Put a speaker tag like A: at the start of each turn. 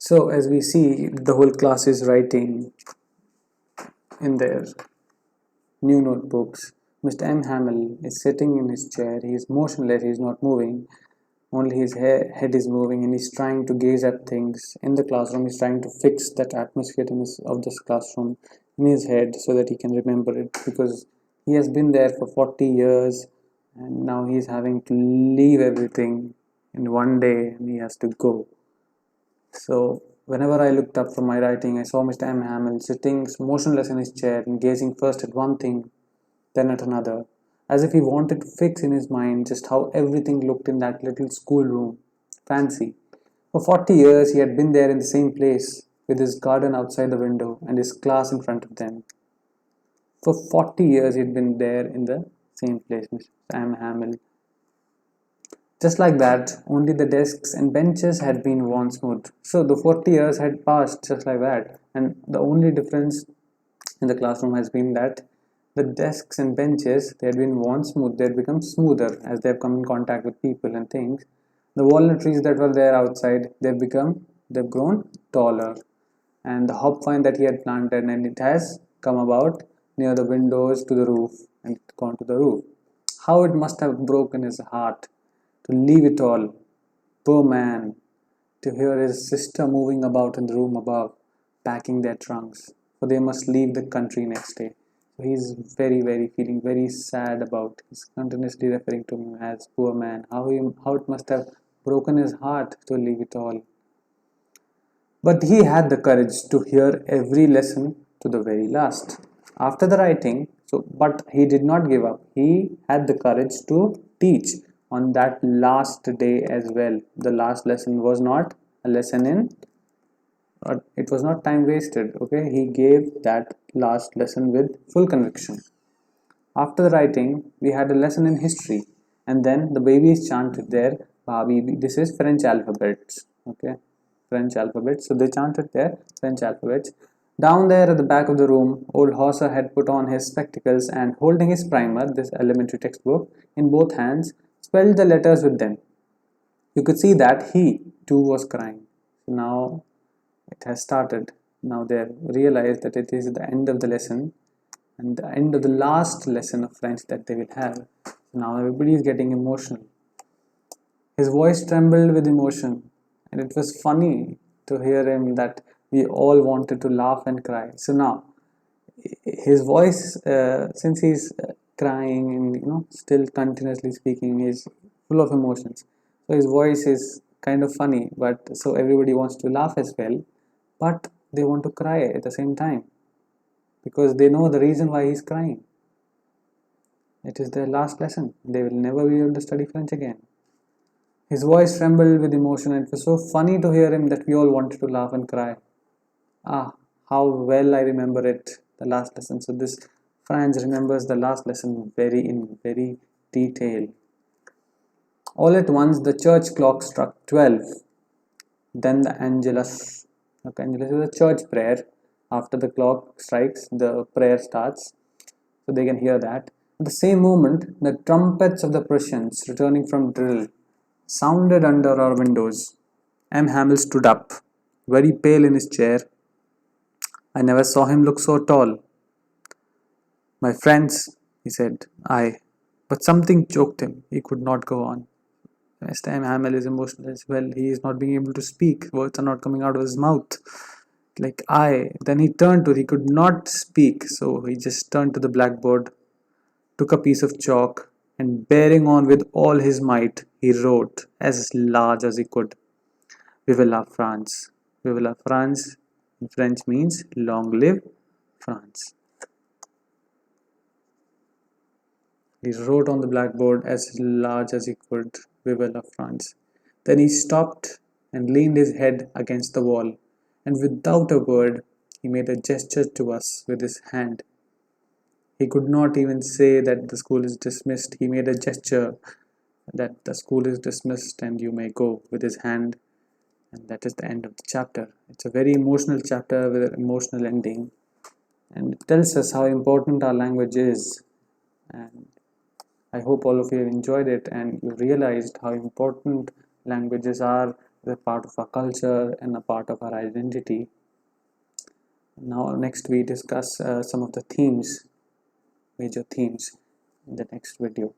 A: So as we see, the whole class is writing in their new notebooks. Mr. M. Hamill is sitting in his chair. He is motionless, he is not moving. Only his head is moving, and he's trying to gaze at things in the classroom. He's trying to fix that atmosphere of this classroom in his head so that he can remember it, because he has been there for 40 years and now he's having to leave everything in one day and he has to go. So whenever I looked up from my writing, I saw Mr. M. Hamill sitting motionless in his chair and gazing first at one thing, then at another, as if he wanted to fix in his mind just how everything looked in that little schoolroom. Fancy. For 40 years he had been there in the same place, with his garden outside the window and his class in front of them. For 40 years he had been there in the same place, Mr. M. Hamill. Just like that, only the desks and benches had been worn smooth. So the 40 years had passed just like that, and the only difference in the classroom has been that the desks and benches, they had been worn smooth, they had become smoother as they have come in contact with people and things. The walnut trees that were there outside, they've grown taller, and the hop vine that he had planted, and it has come about near the windows to the roof and gone to the roof. How it must have broken his heart to leave it all. Poor man, to hear his sister moving about in the room above, packing their trunks, for they must leave the country next day. So he's very feeling very sad about. He's continuously referring to him as poor man. How it must have broken his heart to leave it all. But he had the courage to hear every lesson to the very last. After the writing, but he did not give up. He had the courage to teach on that last day as well. The last lesson was not a lesson in, or it was not time wasted. Okay, he gave that last lesson with full conviction. After the writing, we had a lesson in history, and then the babies chanted their Bhabi. This is French alphabets. Okay, French alphabets. So they chanted their French alphabets. Down there at the back of the room, old Hauser had put on his spectacles and, holding his primer, this elementary textbook, in both hands, spelled the letters with them. You could see that he too was crying. Now it has started. Now they have realized that it is the end of the lesson and the end of the last lesson of French that they will have. Now everybody is getting emotional. His voice trembled with emotion, and it was funny to hear him that we all wanted to laugh and cry. So now his voice, since he's crying and still continuously speaking, is full of emotions. So his voice is kind of funny, but so everybody wants to laugh as well, but they want to cry at the same time because they know the reason why he's crying. It is their last lesson. They will never be able to study French again. His voice trembled with emotion, and it was so funny to hear him that we all wanted to laugh and cry. Ah, how well I remember it, the last lesson. So this Franz remembers the last lesson in very detail. All at once the church clock struck 12. Then the Angelus. Okay, Angelus is a church prayer. After the clock strikes, the prayer starts. So they can hear that. At the same moment, the trumpets of the Prussians returning from drill sounded under our windows. M. Hamill stood up, very pale in his chair. I never saw him look so tall. My friends, he said, but something choked him. He could not go on. Mr. M. Hamill is emotional as well. He is not being able to speak. Words are not coming out of his mouth. Then he could not speak. So he just turned to the blackboard, took a piece of chalk, and bearing on with all his might, he wrote as large as he could, Vive la France. Vive la France in French means long live France. He wrote on the blackboard as large as he could, Vive la France. Then he stopped and leaned his head against the wall, and without a word, he made a gesture to us with his hand. He could not even say that the school is dismissed. He made a gesture that the school is dismissed and you may go with his hand. And that is the end of the chapter. It's a very emotional chapter with an emotional ending. And it tells us how important our language is. And I hope all of you have enjoyed it and you realized how important languages are They're part of our culture and a part of our identity. Now, next we discuss some of the themes, major themes, in the next video.